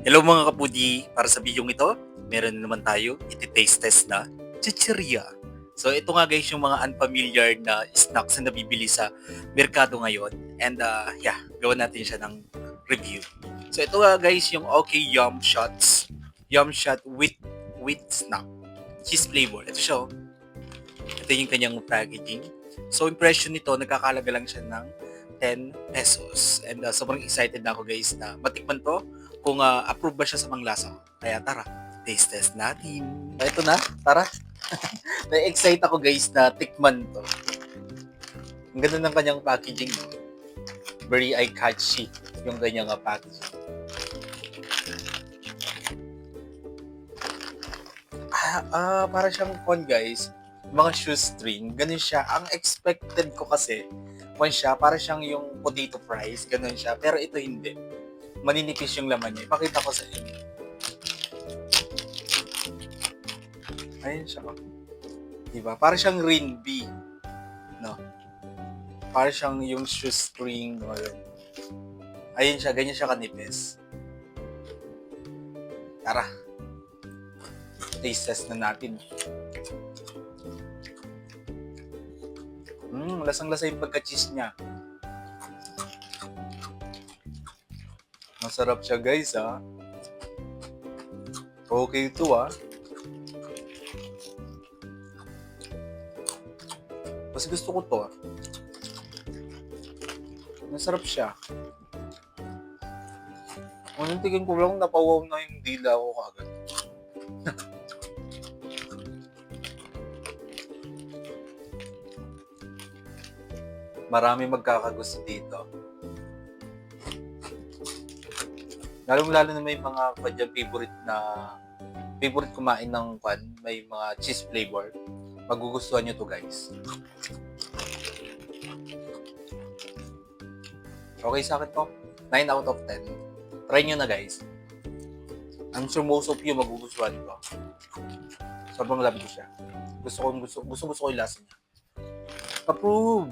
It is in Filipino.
Hello mga kapudi, para sa bidyong ito, meron na naman tayo iti-taste test na chichirya. So ito nga guys yung mga unfamiliar na snacks na nabibili sa merkado ngayon. And gawan natin siya ng review. So ito nga guys yung OK Yum Shots. Yum Shot with snack. Cheese flavor. Ito siya oh. Ito yung kanyang packaging. So impression nito, nagkakalaga lang siya ng 10 pesos. And sobrang excited na ako guys na matikman to kung approve ba siya sa panglasa ko. Kaya tara, taste test natin. Ito na, tara. Na-excite ako guys na tikman to. Ang ganda ng kanyang packaging. No? Very eye-catchy yung kanyang packaging. Para siyang con guys, mga shoestring, ganun siya. Ang expected ko kasi, siya, para siyang yung potato fries, ganun siya. Pero ito hindi. Maninipis yung laman niya. Ipakita ko sa inyo. Ayun siya. Diba? Para siyang rinby. No? Para siyang yung shoestring. Ayun siya. Ganyan siya kanipis. Tara. Taste test na natin. Lasang-lasa yung pagka-cheese niya. Masarap siya guys ha. Okay ito ha. Mas gusto ko to ha. Masarap siya. Unang tingin ko lang napawaw na yung dila ko kagad. Marami magkakagusto dito. Lalong-lalo na may mga favorite kumain ng may mga cheese flavor. Magugustuhan nyo to guys. Okay sa akin to. 9 out of 10. Try nyo na guys. I'm sure most of you magugustuhan to. Sobrang love ko siya. Gusto ko yung lasa niya. Approve!